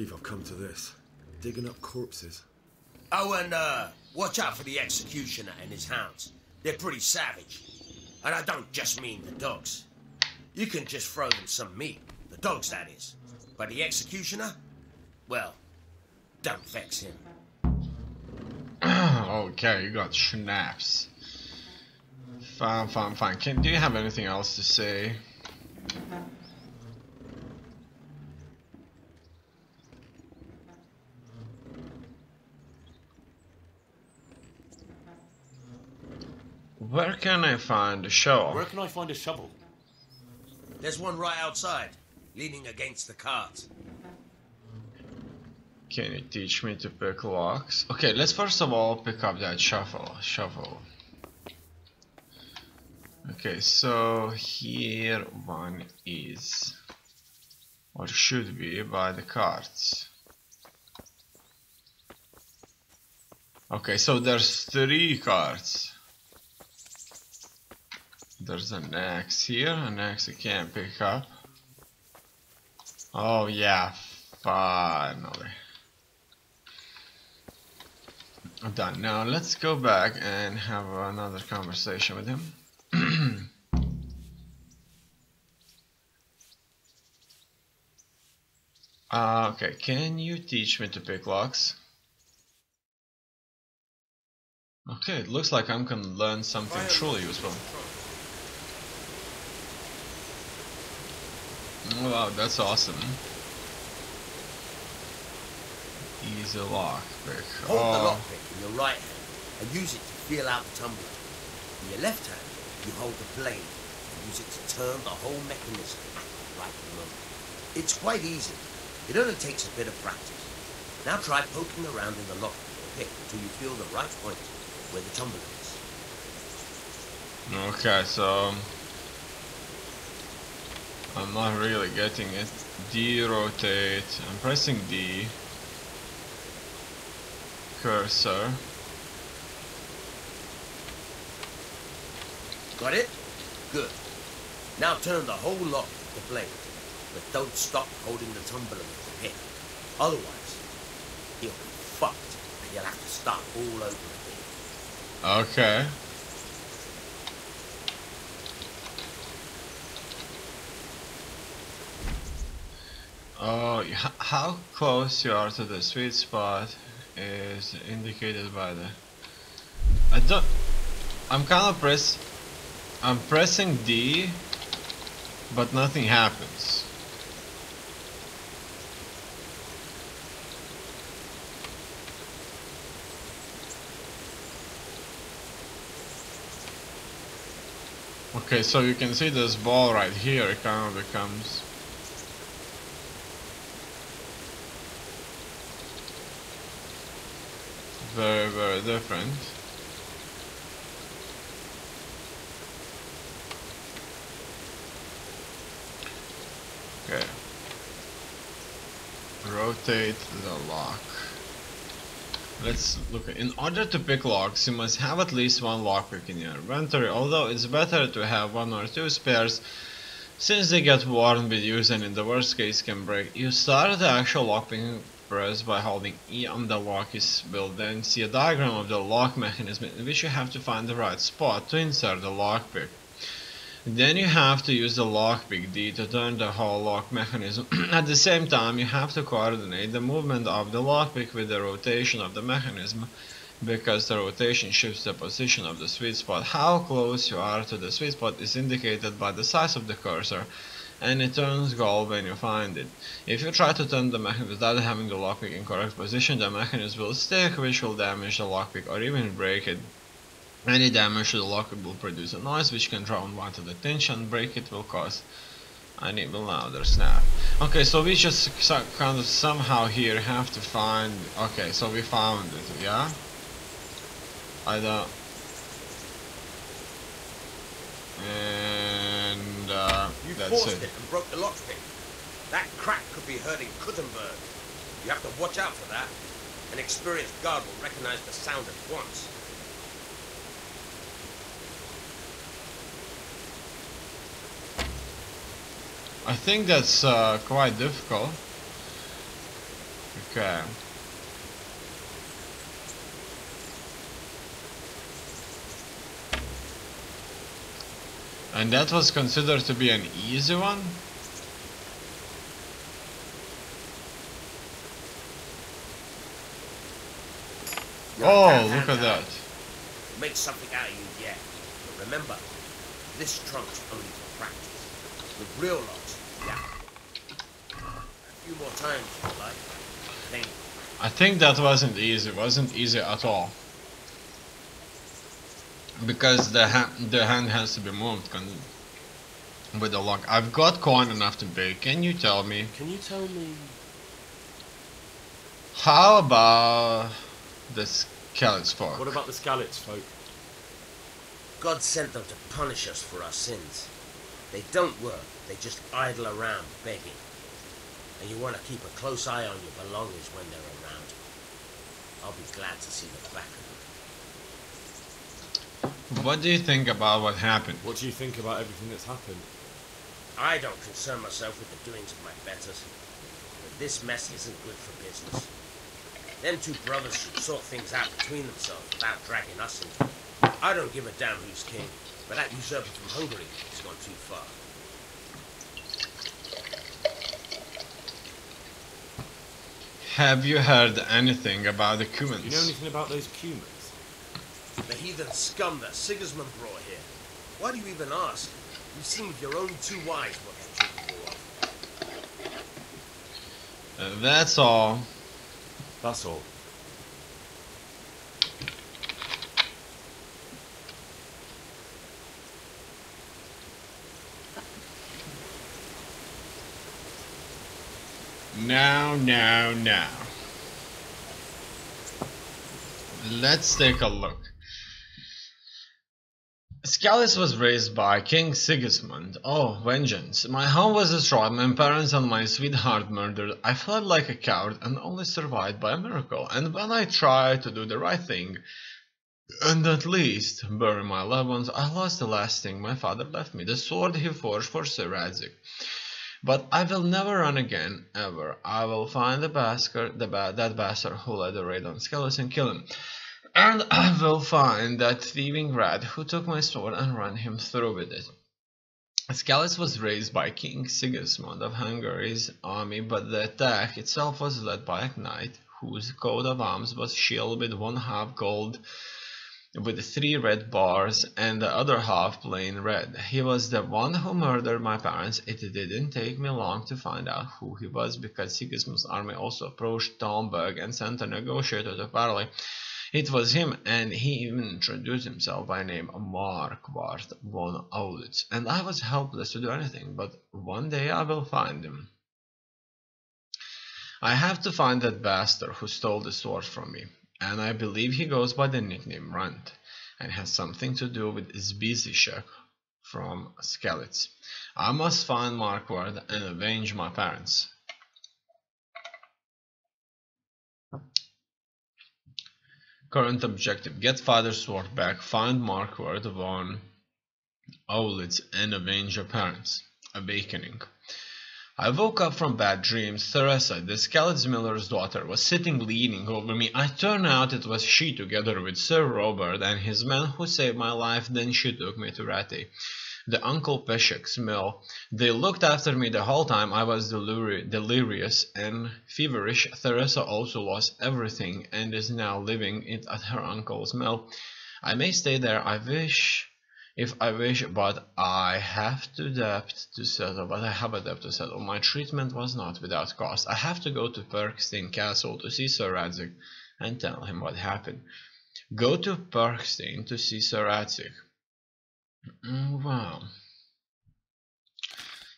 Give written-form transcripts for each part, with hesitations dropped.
I've come to this. Digging up corpses. Oh, and watch out for the executioner and his hounds. They're pretty savage. And I don't just mean the dogs. You can just throw them some meat. The dogs, that is. But the executioner? Well, don't vex him. Okay, you got schnapps. Fine. Do you have anything else to say? Where can I find a shovel? Where can I find a shovel? There's one right outside, leaning against the cart. Can you teach me to pick locks? Okay, let's first of all pick up that shovel. Okay, so here one is, or should be, by the carts. Okay, so there's 3 carts. There's an axe here, an axe I can't pick up. Oh yeah, finally. I'm done. Now let's go back and have another conversation with him. Okay, can you teach me to pick locks? Okay, it looks like I'm gonna learn something truly useful. Wow, that's awesome. Easy lock pick. Hold the lockpick in your right hand and use it to feel out the tumbler. In your left hand, you hold the blade and use it to turn the whole mechanism at the right moment. It's quite easy. It only takes a bit of practice. Now try poking around in the lockpick until you feel the right point where the tumbler is. Okay, so I'm not really getting it. D rotate. I'm pressing D. Cursor. Got it? Good. Now turn the whole lock with the blade, but don't stop holding the tumbler with the pick. Otherwise, you'll be fucked and you'll have to start all over again. Okay. Oh, how close you are to the sweet spot is indicated by the. I'm pressing D, but nothing happens. Okay, so you can see this ball right here, it kind of becomes very different. Okay. Rotate the lock. Let's look. In order to pick locks, you must have at least 1 lockpick in your inventory, although it's better to have 1 or 2 spares since they get worn with use and in the worst case can break. You start the actual lockpicking press by holding E on the lock is built, then see a diagram of the lock mechanism in which you have to find the right spot to insert the lockpick. Then you have to use the lockpick D to turn the whole lock mechanism. At the same time, you have to coordinate the movement of the lockpick with the rotation of the mechanism, because the rotation shifts the position of the sweet spot. How close you are to the sweet spot is indicated by the size of the cursor, and it turns gold when you find it. If you try to turn the mechanism without having the lockpick in correct position, the mechanism will stick, which will damage the lockpick or even break it. Any damage to the lockpick will produce a noise which can draw unwanted attention. Break it will cause an even louder snap. Okay, so we just kind of somehow here have to find. Okay, so we found it, yeah? I don't. And You that's forced it. it and broke the lockpick. That crack could be hurting Kuttenberg. You have to watch out for that. An experienced guard will recognize the sound at once. I think that's quite difficult. Okay. And that was considered to be an easy one? Oh, look at that. Make something out of you yet. But remember, this trunk's only for practice. The real lots, yeah. A few more times, if you like. Thank you. I think that wasn't easy at all. Because the hand has to be moved with the lock. I've got coin enough to pay. Can you tell me? Can you tell me? How about the Skelett's folk? What about the Skelett's folk? God sent them to punish us for our sins. They don't work, they just idle around begging. And you want to keep a close eye on your belongings when they're around. I'll be glad to see the back of them. What do you think about what happened? What do you think about everything that's happened? I don't concern myself with the doings of my betters. But this mess isn't good for business. Them two brothers should sort things out between themselves without dragging us into it. I don't give a damn who's king, but that usurper from Hungary has gone too far. Have you heard anything about the Cumans? You know anything about those Cumans? The heathen scum that Sigismund brought here. Why do you even ask? You've seen with your own two eyes what they're capable of. That's all. That's all. Now. Let's take a look. Scalis was raised by King Sigismund. Oh, vengeance. My home was destroyed, my parents and my sweetheart murdered. I fled like a coward and only survived by a miracle. And when I tried to do the right thing, and at least bury my loved ones, I lost the last thing my father left me, the sword he forged for Sir Radzik. But I will never run again, ever. I will find that bastard who led the raid on Scalis and kill him. And I will find that thieving rat who took my sword and run him through with it. Scalis was raised by King Sigismund of Hungary's army, but the attack itself was led by a knight whose coat of arms was shield with 1/2 gold with 3 red bars and the other half plain red. He was the one who murdered my parents. It didn't take me long to find out who he was, because Sigismund's army also approached Talmberg and sent a negotiator to parley. It was him, and he even introduced himself by name Marquard von Aulitz, and I was helpless to do anything, but one day I will find him. I have to find that bastard who stole the sword from me, and I believe he goes by the nickname Runt, and has something to do with Zbizishek from Skalitz. I must find Marquard and avenge my parents. Current objective: get father's sword back, find Marquard von Aulitz and avenge your parents. Awakening. I woke up from bad dreams. Theresa, the Skalitz miller's daughter, was sitting leaning over me. I turned out it was she, together with Sir Robert and his men, who saved my life. Then she took me to Rate, the Uncle Peshek's mill. They looked after me the whole time. I was delirious and feverish. Theresa also lost everything and is now living it at her uncle's mill. I may stay there if I wish, but I have a debt to settle. My treatment was not without cost. I have to go to Perkstein Castle to see Sir Radzik and tell him what happened. Go to Perkstein to see Sir Radzik. Wow.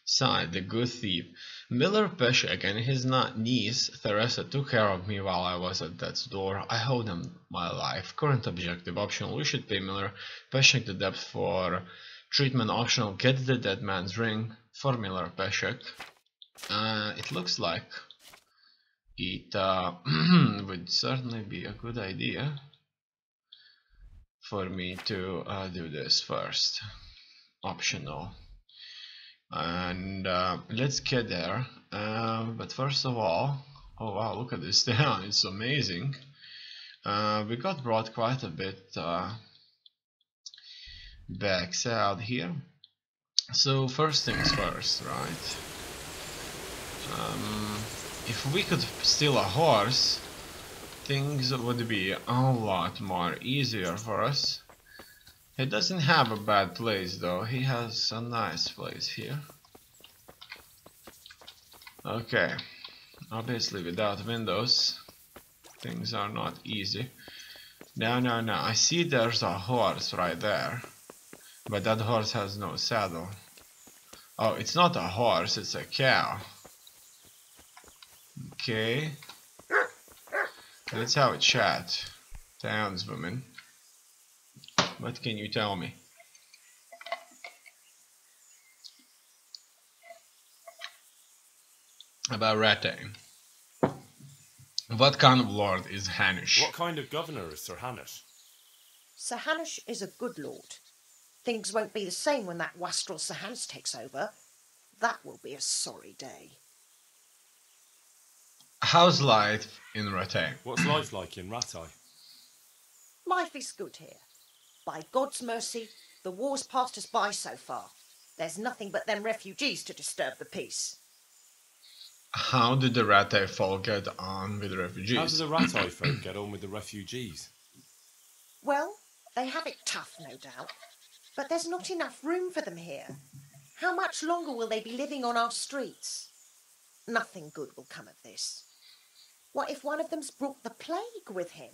Sighed the good thief. Miller Peshek and his niece Theresa took care of me while I was at death's door. I owe them my life. Current objective optional: we should pay Miller Peshek the debt for treatment. Optional: get the dead man's ring for Miller Peshek. It looks like it would certainly be a good idea for me to do this first. Optional. And let's get there, but first of all, Oh wow, look at this town, it's amazing. We got brought quite a bit back south here. So first things first, right? If we could steal a horse, things would be a lot more easier for us. He doesn't have a bad place though, he has a nice place here. Okay, obviously without windows, things are not easy. No, I see there's a horse right there. But that horse has no saddle. Oh, it's not a horse, it's a cow. Okay. Let's have a chat. Townswoman. What can you tell me? About Rattain. What kind of lord is Hanush? What kind of governor is Sir Hanush? Sir Hanush is a good lord. Things won't be the same when that wastrel Sir Hans takes over. That will be a sorry day. How's life in Rattain? What's life like in Rattay? Life is good here. By God's mercy, the war's passed us by so far. There's nothing but them refugees to disturb the peace. How did the Rattai folk get on with the refugees? How do the Rattay folk get on with the refugees? Well, they have it tough, no doubt. But there's not enough room for them here. How much longer will they be living on our streets? Nothing good will come of this. What if one of them's brought the plague with him?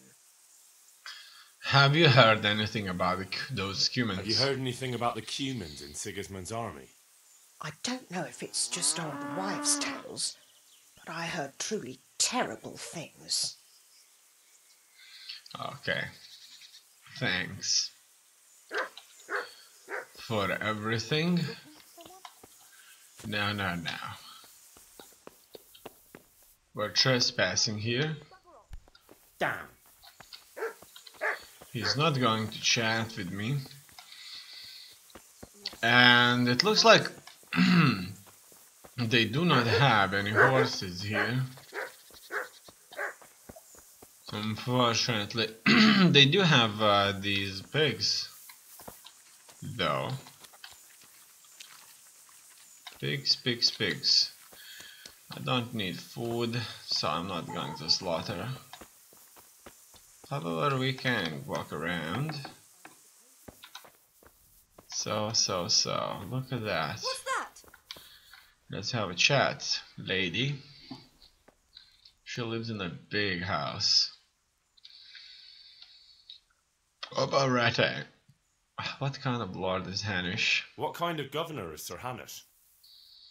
Have you heard anything about those humans? Have you heard anything about the Cumans in Sigismund's army? I don't know if it's just old wives' tales, but I heard truly terrible things. Okay. Thanks for everything. No. We're trespassing here. Damn. He's not going to chat with me. And it looks like they do not have any horses here. Unfortunately, they do have these pigs, though. Pigs. I don't need food, so I'm not going to slaughter. However, we can walk around. So, look at that. What's that? Let's have a chat, lady. She lives in a big house. About Rattain. What kind of lord is Hanush? What kind of governor is Sir Hanush?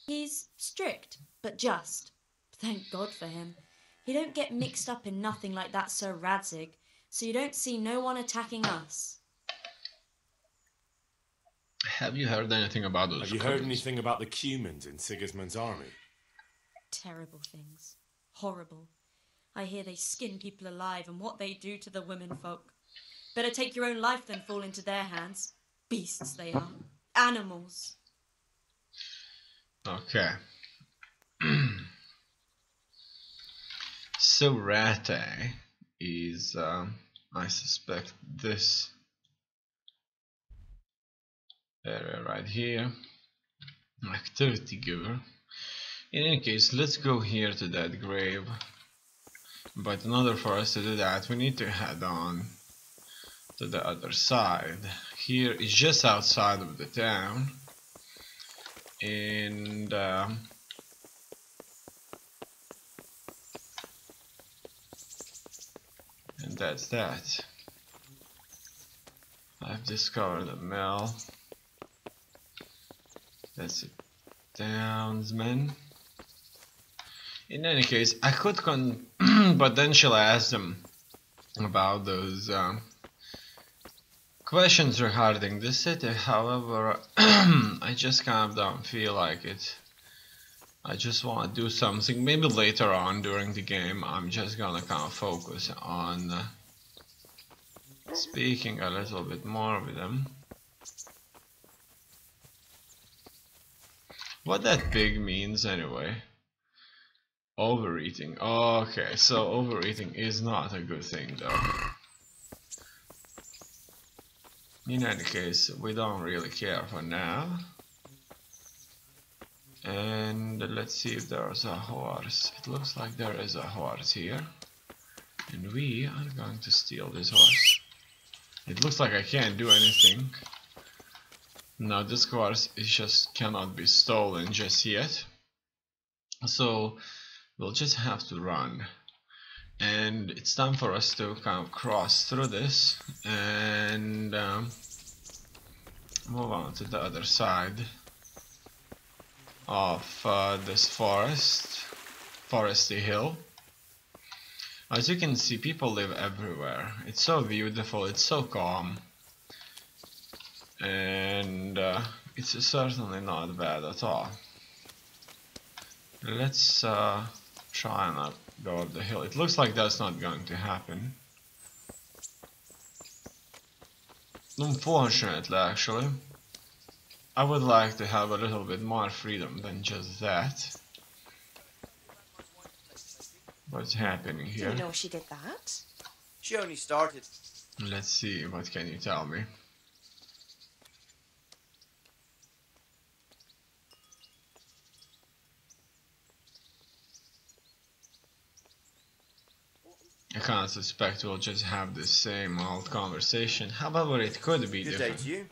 He's strict, but just. Thank God for him. He don't get mixed up in nothing like that Sir Radzig, so you don't see no one attacking us. Have you heard anything about those? Have you heard anything about the Cumans in Sigismund's army? Terrible things. Horrible. I hear they skin people alive and what they do to the women folk. Better take your own life than fall into their hands. Beasts they are. Animals. Okay. So Rattai is, I suspect, this area right here. Activity giver. In any case, let's go here to that grave. But in order for us to do that, we need to head on to the other side. Here is just outside of the town. And that's that. I've discovered a mill. That's a townsman. In any case, I could potentially ask them about those questions regarding the city. However, I just kind of don't feel like it. I just want to do something. Maybe later on during the game, I'm just gonna kind of focus on speaking a little bit more with them. What that pig means anyway. Overeating. Okay, so overeating is not a good thing though. In any case, we don't really care for now. And let's see if there's a horse. It looks like there is a horse here. And we are going to steal this horse. It looks like I can't do anything. No, this horse is just cannot be stolen just yet. So we'll just have to run. And it's time for us to kind of cross through this and move on to the other side of this foresty hill. As you can see, people live everywhere. It's so beautiful, it's so calm, and it's certainly not bad at all. Let's try and not go up the hill. It looks like that's not going to happen. Unfortunately, actually. I would like to have a little bit more freedom than just that. What's happening Do here? you know she did that? She only started. Let's see, what can you tell me? I can't suspect we'll just have the same old conversation. However, it could be Good day different. to you.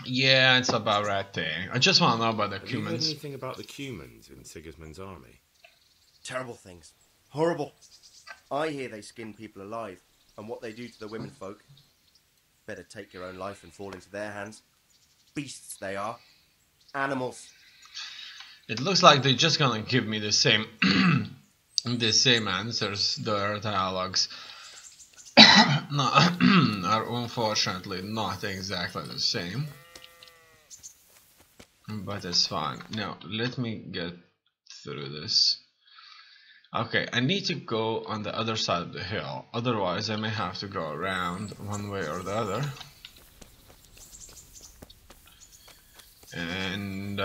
Yeah, it's about right there. I just want to know about the Have you heard humans. anything about the Cumans in Sigismund's army? Terrible things. Horrible. I hear they skin people alive, and what they do to the women folk. Better take your own life and fall into their hands. Beasts they are. Animals. It looks like they're just gonna give me the same the same answers. Their dialogues no, are unfortunately not exactly the same. But it's fine. Now, let me get through this. Okay, I need to go on the other side of the hill. Otherwise, I may have to go around one way or the other. And,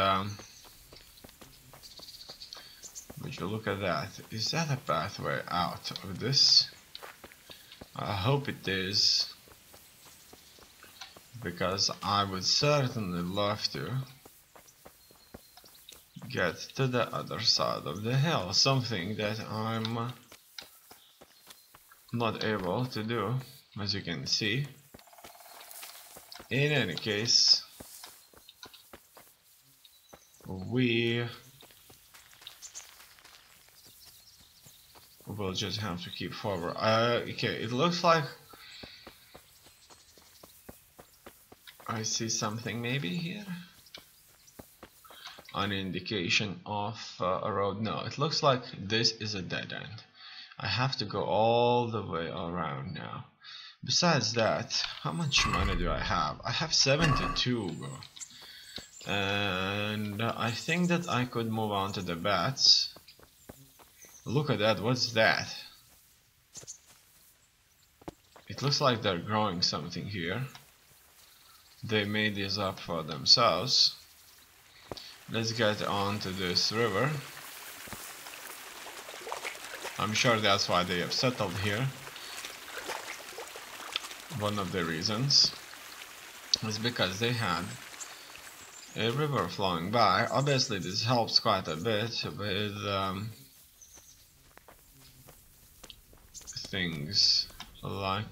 would you look at that? Is that a pathway out of this? I hope it is. Because I would certainly love to get to the other side of the hill, something that I'm not able to do, as you can see. In any case, we will just have to keep forward. Okay, it looks like I see something maybe here. An indication of a road. No, it looks like this is a dead end. I have to go all the way around now. Besides that, how much money do I have? I have 72, and I think that I could move on to the bats. Look at that, what's that? It looks like they're growing something here. They made this up for themselves. Let's get on to this river. I'm sure that's why they have settled here. One of the reasons is because they had a river flowing by. Obviously this helps quite a bit with things like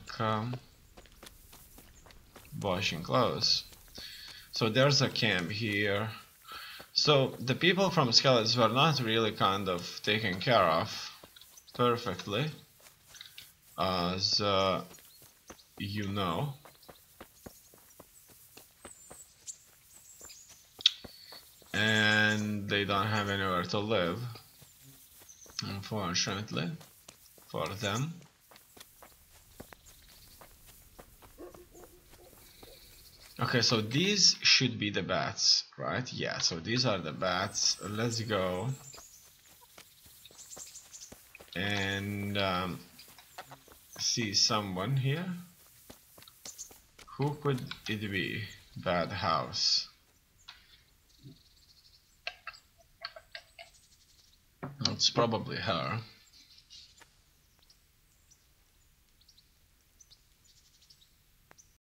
washing clothes. So there's a camp here. So the people from Skeletons were not really kind of taken care of perfectly, as you know. And they don't have anywhere to live, unfortunately, for them. Okay, so these should be the bats, right? Yeah, so these are the bats. Let's go and see someone here. Who could it be? Bad house. It's probably her.